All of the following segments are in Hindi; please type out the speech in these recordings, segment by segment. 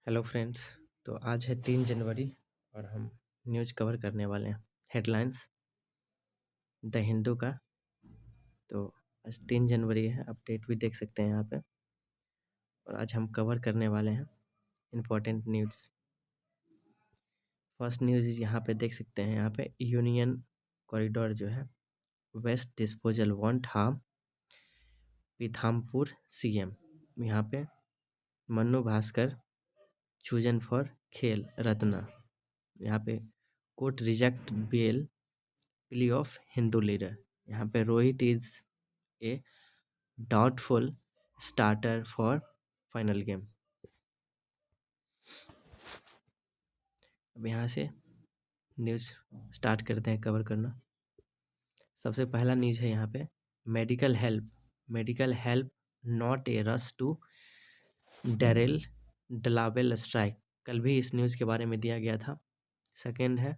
Hello friends. तो आज है 3 जनवरी और हम न्यूज़ कवर करने वाले हैं। हेडलाइंस द हिंदू का। तो आज 3 जनवरी है, आप डेट भी देख सकते हैं यहाँ पे। और आज हम कवर करने वाले हैं इम्पोर्टेंट न्यूज़। फर्स्ट न्यूज़ यहाँ पे देख सकते हैं, यहाँ पे यूनियन कॉरिडोर जो है waste disposal won't harm Pithampur CM. यहाँ पे मन्नू भास्कर चूजन फॉर खेल रत्ना। यहाँ पे court reject bell plea of Hindu leader. यहाँ पे Rohit is a doubtful starter for final game. अब यहाँ से न्यूज़ स्टार्ट करते हैं कवर करना। सबसे पहला न्यूज़ है यहाँ पे medical help not a rush to derail Dallewal strike. कल भी इस न्यूज़ के बारे में दिया गया था। सेकेंड है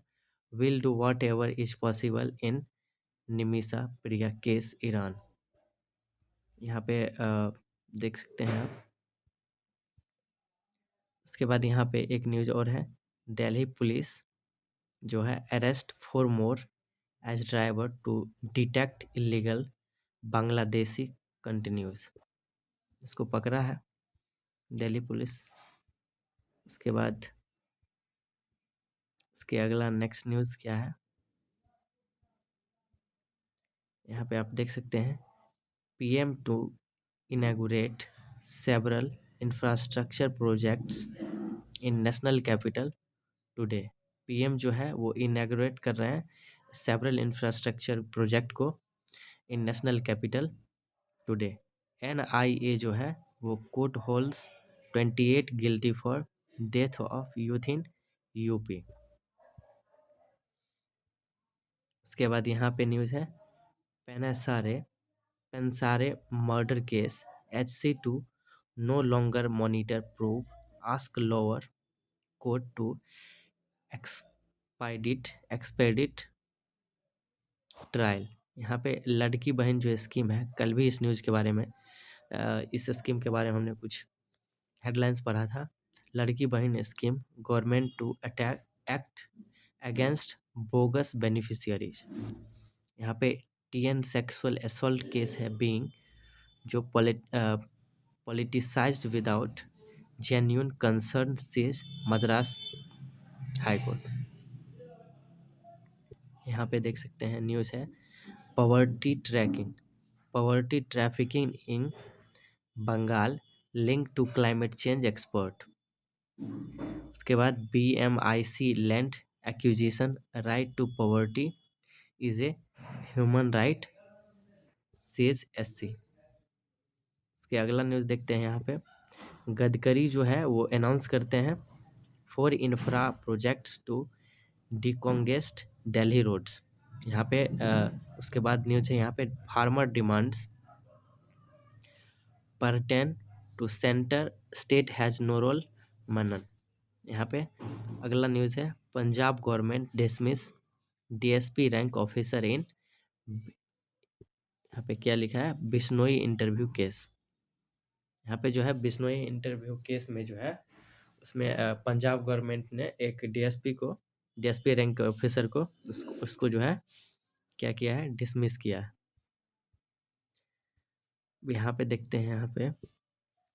will do what ever is possible in Nimisha Priya case Iran. यहाँ पे देख सकते हैं आप। उसके बाद यहाँ पे एक न्यूज़ और है, दिल्ली पुलिस जो है arrest 4 more as driver to detect illegal Bangladeshi continues. इसको पकड़ा है दिल्ली पुलिस। उसके बाद इसके अगला नेक्स्ट न्यूज़ क्या है, यहाँ पे आप देख सकते हैं PM to inaugurate several infrastructure projects in national capital today. PM जो है वो इनॉग्रेट कर रहे हैं सेवरल इंफ्रास्ट्रक्चर प्रोजेक्ट को in national capital today. NIA जो है वो court holds 28 guilty for death of youth in UP. उसके बाद यहाँ पे न्यूज़ है Pansare murder case HC2 no longer monitor probe ask lower court to expedite trial. यहाँ पे लड़की बहन जो स्कीम है, कल भी इस न्यूज़ के बारे में इस स्कीम के बारे में हमने कुछ हेडलाइंस पढ़ा था। Ladki Bahin scheme government to attack act against bogus beneficiaries. यहाँ पे टीएन सेक्सुअल असॉल्ट केस है बीइंग जो politicised without genuine concern says Madras high court. यहाँ पे देख सकते हैं न्यूज़ है poverty trafficking in Bengal link to climate change expert. उसके बाद BMIC land acquisition right to poverty is a human right says SC। उसके अगला न्यूज़ देखते हैं। यहाँ पे गडकरी जो है वो अनाउंस करते हैं 4 infra projects to decongest Delhi roads. यहाँ पे उसके बाद न्यूज़ है यहाँ पे farmer demands pertain to centre state has no role Mann. यहाँ पे अगला न्यूज़ है Punjab government dismiss DSP rank officer in, यहाँ पे क्या लिखा है बिश्नोई इंटरव्यू केस। यहाँ पे जो है बिश्नोई इंटरव्यू केस में जो है उसमें पंजाब गवर्नमेंट ने एक DSP रैंक के ऑफिसर को उसको जो है क्या किया है, डिसमिस किया है। यहाँ पे देखते हैं,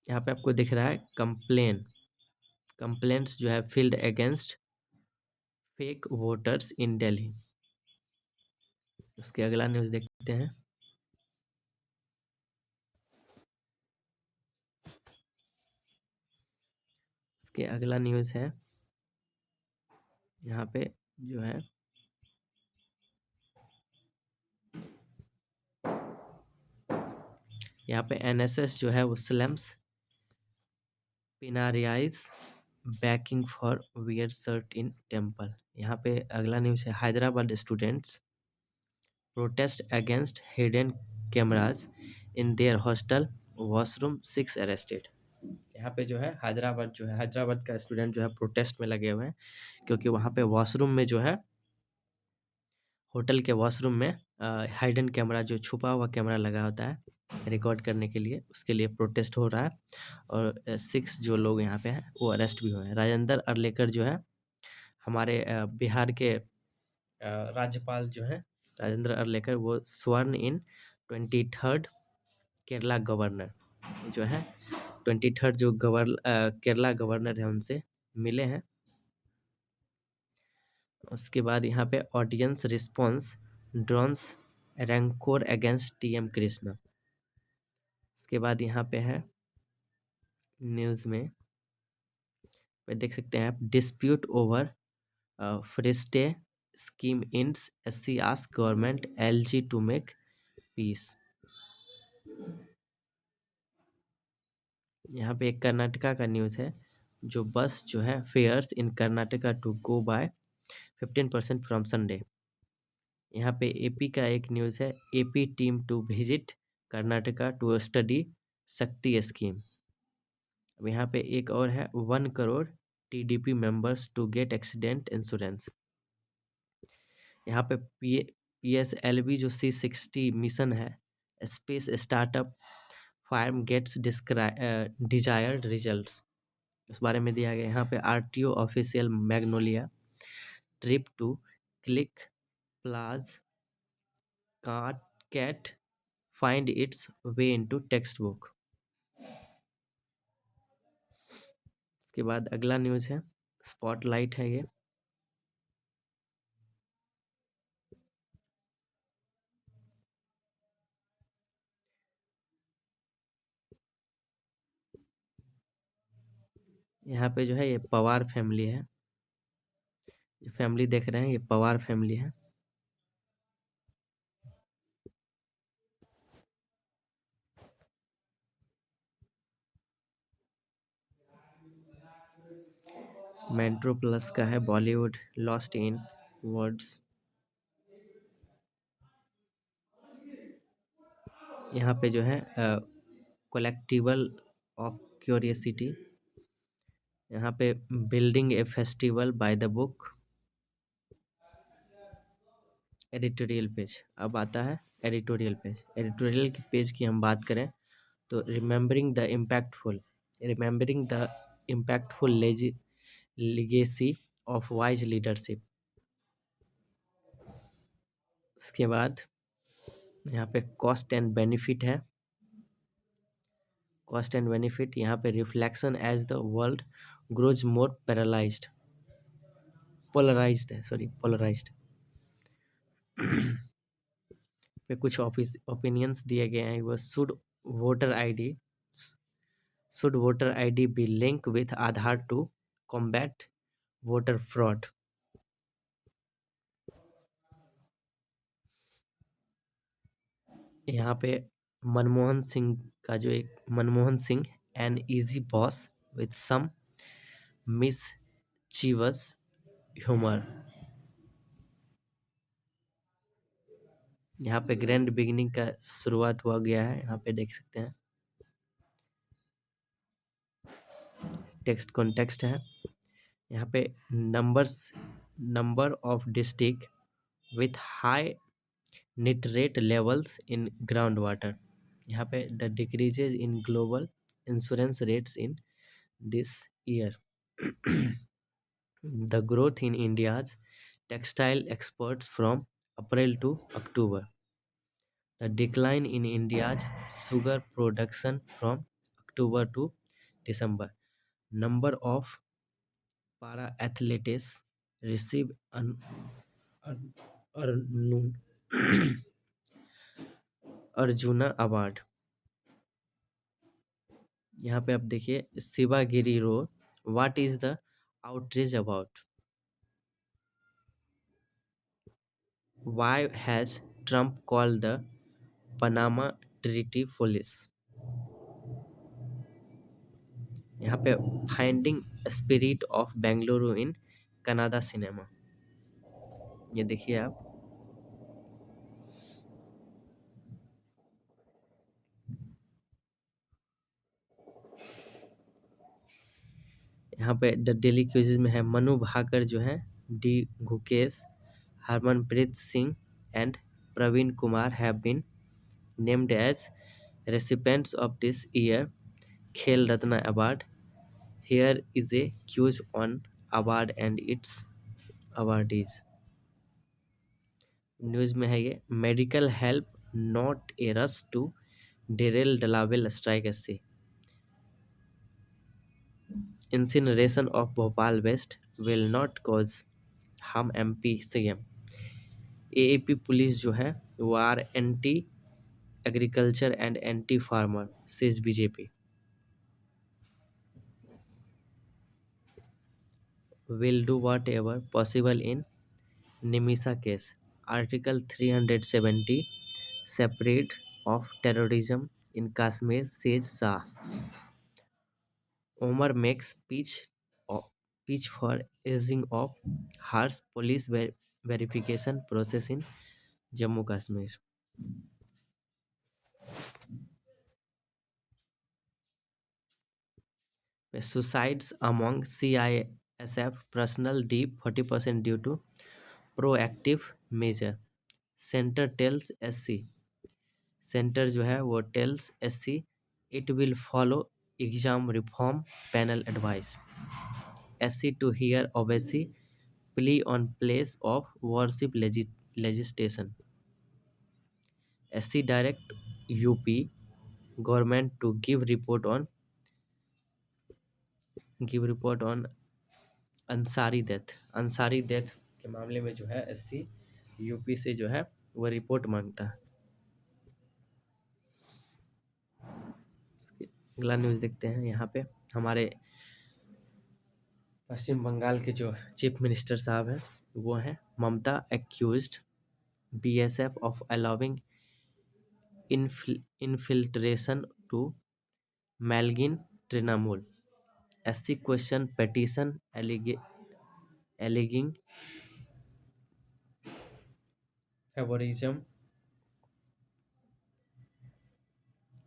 यहाँ पे आपको दिख रहा है कंप्लेंट्स जो है फील्ड अगेंस्ट फेक वोटर्स इन दिल्ली। उसके अगला न्यूज़ देखते हैं। उसके अगला न्यूज़ है यहाँ पे जो है यहाँ पे NSS जो है वो slams Pinarayi's backing for wear shirt in temple. यहाँ पे अगला न्यूज़ है Hyderabad students protest against hidden cameras in their hostel washroom 6 arrested. यहाँ पे जो है हैदराबाद का स्टूडेंट जो है प्रोटेस्ट में लगे हुए हैं क्योंकि वहाँ पे वॉशरूम में जो है होटल के वॉशरूम में हाइडन कैमरा, जो छुपा हुआ कैमरा लगा होता है रिकॉर्ड करने के लिए, उसके लिए प्रोटेस्ट हो रहा है। और 6 जो लोग यहाँ पे हैं वो अरेस्ट भी हुए हैं। राजेंद्र अरलेकर जो है हमारे बिहार के राज्यपाल जो हैं, राजेंद्र अरलेकर, वो स्वर्ण इन 23rd केरला गवर्नर जो है, 23rd जो केरला गवर्नर है उनसे मिले हैं। उसके बाद यहाँ पे audience response drones rancour against TM Krishna. उसके बाद यहाँ पे है न्यूज़ में पे देख सकते हैं आप, dispute over Farishtey scheme ends, SC ask government LG to make peace. यहाँ पे एक कर्नाटका का न्यूज़ है, जो बस जो है fares in Karnataka to go by 15% from Sunday. यहाँ पे AP का एक न्यूज़ है, AP team to visit Karnataka to study Shakti scheme. अब यहाँ पे एक और है, 1 crore TDP members to get accident insurance. यहाँ पे PSLV जो C60 मिशन है, space startup firm gets desired results, उस बारे में दिया गया। यहाँ पे RTO official magnolia trip to click प्लाज cat find its way into text book. उसके बाद अगला न्यूज़ है, स्पॉटलाइट है ये। यहाँ पे जो है ये पवार फैमिली है, ये फैमिली देख रहे हैं, ये पवार फैमिली है। मेट्रो प्लस का है, बॉलीवुड लॉस्ट इन वर्ड्स। यहाँ पे जो है कलेक्टिबल ऑफ क्यूरियसिटी, यहाँ पे building a festival by the book, editorial page. अब आता है एडिटोरियल पेज। एडिटोरियल के पेज की हम बात करें तो remembering the impactful legacy of wise leadership. उसके बाद यहाँ पे कॉस्ट एंड बेनिफिट है। कॉस्ट एंड बेनिफिट यहाँ पे reflection as the world grows more polarised पे कुछ ओपिनियंस दिए गए हैं। वो voter ID should voter ID be link with Aadhaar to combat voter fraud. यहाँ पे मनमोहन सिंह का जो एक Manmohan Singh an easy boss with some mischievous humour. यहाँ पे ग्रैंड बिगिनिंग का शुरुआत हुआ गया है, यहाँ पे देख सकते हैं। टेक्स्ट कॉन्टेक्स्ट है यहाँ पे, number of district with high nitrate levels in ground water. यहाँ पे the decreases in global insurance rates in this year. The growth in India's textile exports from April to October. The decline in India's sugar production from October to December. Number of para-athletes receive an Arjuna Arjuna Award. यहाँ पे आप देखिए, शिवागिरी रो, what is the outrage about? Why has Trump called the Panama Treaty foolish? यहाँ पे finding spirit of Bengaluru in Canada cinema, ये देखिए आप। यहाँ पे द डेली क्विज़ में है, मनु भाकर जो है, D Gukesh, Harmanpreet Singh and Praveen Kumar have been named as recipients of this year Khel Ratna Award. Here is a quiz on award and its awardees. News में है ये, medical help not a rush to derail Dallewal strike SC. Incineration of Bhopal West will not cause harm MP CM. AAP police जो है वो are anti agriculture and anti farmer says BJP. Will do whatever possible in Nimisa case. Article 370 separate of terrorism in Kashmir says Shah. Omar makes pitch for easing of harsh police verification process in Jammu Kashmir. Suicides among CISF personnel deep 40% due to proactive measure. Center tells SC. Centre जो है वो tales SC it will follow exam reform panel advice. SC to hear OBC plea on place of worship legislation. SC direct UP government to give report on Ansari death के मामले में जो है SC UP से जो है वो रिपोर्ट मांगता है. अगला न्यूज़ देखते हैं. यहाँ पे हमारे पश्चिम बंगाल के जो चीफ मिनिस्टर साहब हैं वो हैं Mamata accused BSF of allowing infiltration to malign Trinamool. SC question petition alleging favouritism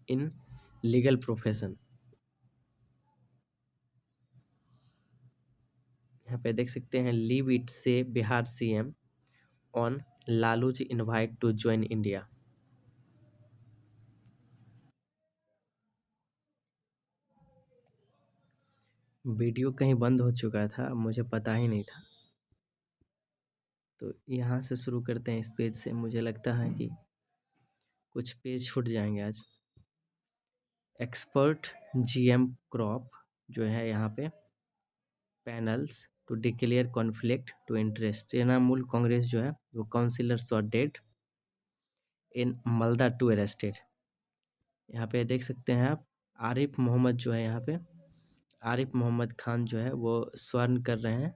in legal profession. यहाँ पे देख सकते हैं leave it say Bihar CM on Laluji invite to join India. Video कहीं बंद हो चुका था, मुझे पता ही नहीं था, तो यहाँ से शुरू करते हैं. इस पेज से मुझे लगता है कि कुछ पेज छूट जाएंगे आज. एक्सपर्ट GM क्रॉप जो है यहाँ पे panels to declare conflict to interest. Trinamool Congress जो है वो councillor saw dead in Malda two arrested. यहाँ पे देख सकते हैं आप आरिफ मोहम्मद जो है यहाँ पे आरिफ मोहम्मद खान जो है वो स्वर्ण कर रहे हैं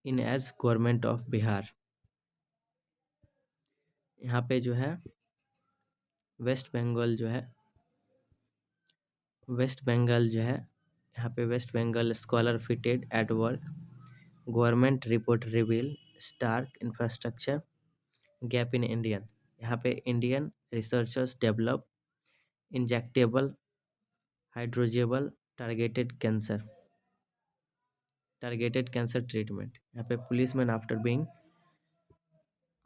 इन एज गवर्नमेंट ऑफ बिहार. यहाँ पे जो है वेस्ट बंगाल जो है यहाँ पे West Bengal scholar feted at work. Government report reveal stark infrastructure gap in Indian. यहाँ पे Indian researchers develop injectable hydrogel targeted cancer treatment. यहाँ पे policeman after being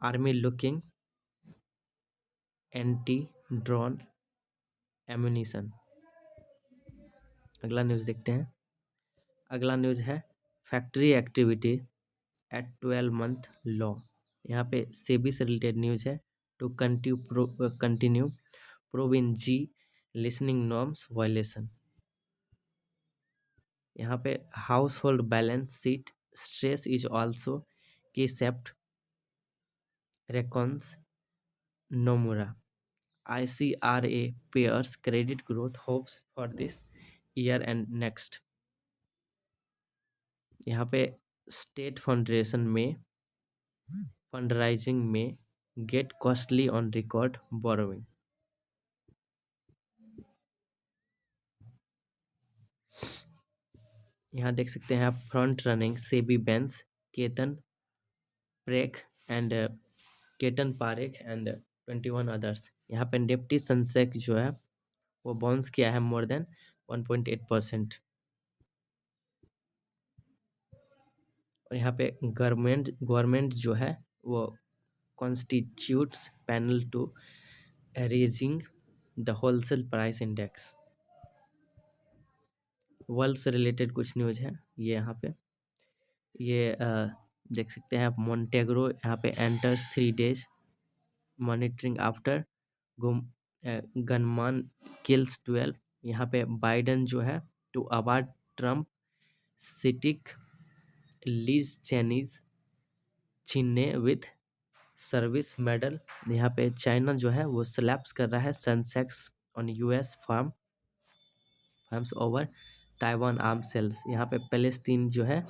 army looking anti drone ammunition. अगला न्यूज़ देखते हैं. अगला न्यूज़ है factory activity at 12 month low. यहाँ पे सेबी से रिलेटेड न्यूज़ है. To continue probe in Zee listing norms violation. यहाँ पे house hold balance sheet stress is also except reckons Nomura. ICRA pairs credit growth hopes for this year and next. यहाँ पे स्टेट फंडराइजिंग में get costly on record borrowing. यहाँ देख सकते हैं आप front running SEBI bans Ketan Parekh and 21 others. यहाँ पे निफ्टी सेंसेक्स जो है वो बाउंस किया है मोर देन 1.8%. और यहाँ पे गवर्नमेंट जो है वो constitutes panel to raising the wholesale price index। World से रिलेटेड कुछ न्यूज है ये यहाँ पे। ये देख सकते हैं आप, मोन्टेग्रो यहाँ पे enters 3 days monitoring after gunman kills 12। यहाँ पे बाइडन जो है टू अवार्ड ट्रम्प सिटिक लीज चैनीज चिन्ने विथ सर्विस मेडल। यहाँ पे चाइना जो है वो स्लैप्स कर रहा है Sensex on US firms over Taiwan arm sales. यहाँ पे पैलेस्तीन जो है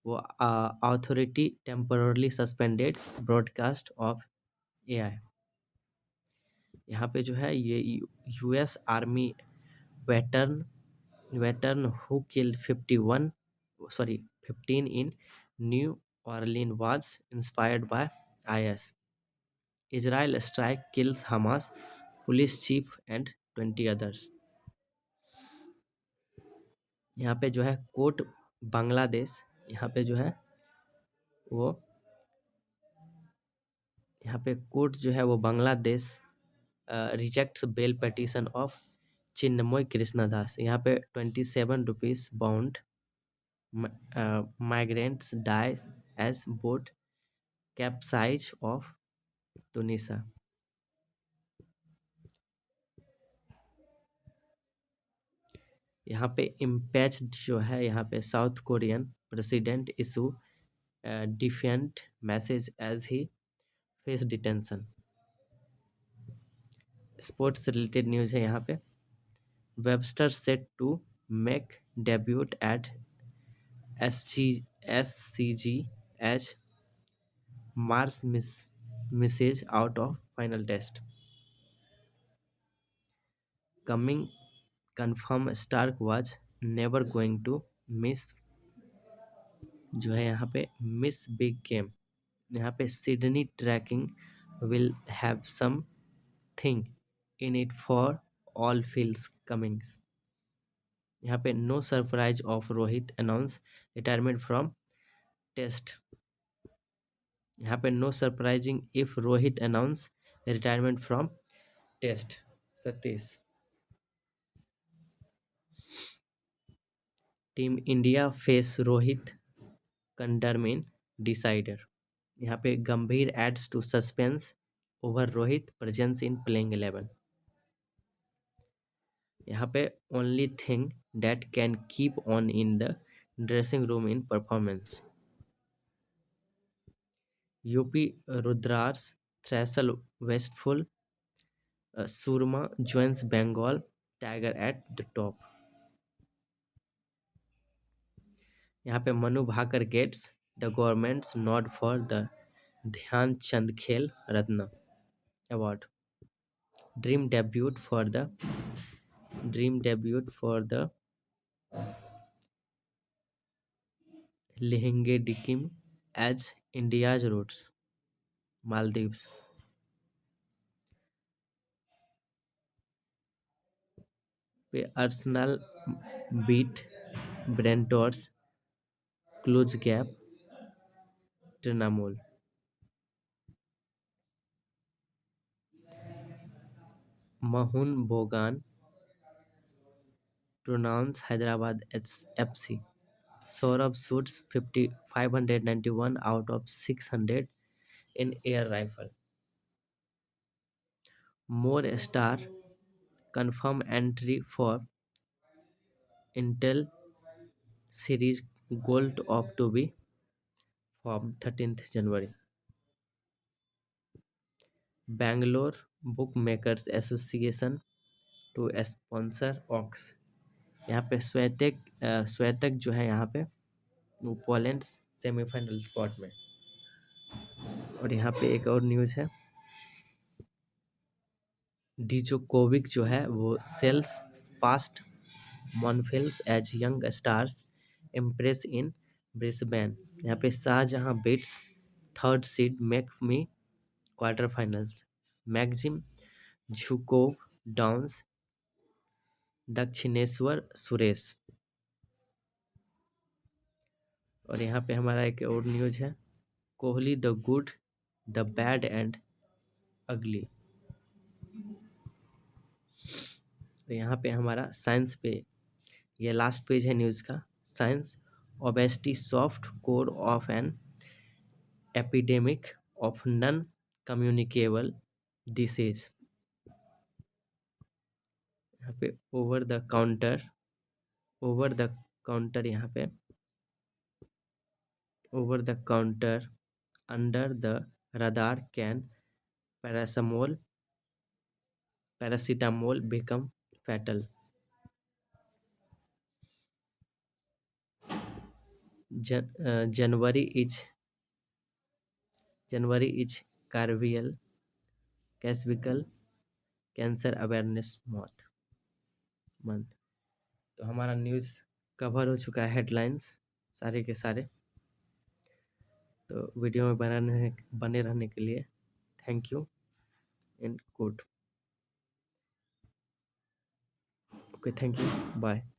वो authority temporarily suspended broadcast of AI. यहाँ पे जो है ये US army veteran veteran who killed 15 in New Orleans was inspired by IS. Israel strike kills Hamas police chief and 20 others। यहाँ पे जो है कोर्ट बांग्लादेश, यहाँ पे जो है वो यहाँ पे कोर्ट जो है वो Bangladesh rejects bail petition of Chinmoy Krishnadas. यहाँ पे 27 rupees bound migrants die as boat capsize of Tunisia। यहाँ पे इम्पैच्ड जो है, यहाँ पे South Korean president issue defiant message as he face detention. Sports से रिलेटेड न्यूज है यहाँ पे। Webster set to make debut at SCG as Marsh misses out of final test. Cummins confirm Starc was never going to miss जो है यहाँ पे मिस बिग गेम। यहाँ पे Sydney tracking will have some thing in it for all fields coming. यहाँ पे no surprise of Rohit announce retirement from test. यहाँ पे no surprising if Rohit announce retirement from test. 37 team India face Rohit conundrum decider. यहाँ पे Gambhir adds to suspense over Rohit presence in playing 11। यहाँ पे only thing that can keep on in the dressing room in performance. UP Rudras thrash wasteful Soorma joins Bengal tiger at the top. यहाँ पे Manu Bhaker gets the government's nod for the Dhyan Chand खेल रत्न award. Dream debut for the Lhingdeikim as India's routs Maldives. पे Arsenal beat Brentford close gap ट्रिनामोल। Mohun Bagan pronounce Hyderabad FC। Saurabh shoots 591 out of 600 in air rifle। More star confirm entry for Intel series Gold of to be formed 13th January। Bangalore Bookmakers Association to sponsor Ox। यहाँ पे श्वेतक जो है यहाँ पे वो पोलैंड सेमीफाइनल स्पॉट में। और यहाँ पे एक और न्यूज़ है, डिजोकोविक जो है वो sails past Monfils as young stars impress in Brisbane. यहाँ पे Shahjahan beats third seed make me quarter finals. Maxim Zhukov downs Dakshineswar Suresh. और यहाँ पे हमारा एक और न्यूज है, Kohli the good the bad and ugly. तो यहाँ पे हमारा साइंस पे, ये लास्ट पेज है न्यूज़ का। Science, obesity soft core of an epidemic of non communicable disease. यहाँ पे ओवर द काउंटर, यहाँ पे over the counter under the radar can paracetamol become fatal. January is cervical cancer awareness month. तो हमारा न्यूज़ कवर हो चुका है, हेडलाइंस सारे के सारे। तो वीडियो में बने रहने के लिए thank you and good. Okay, thank you, bye.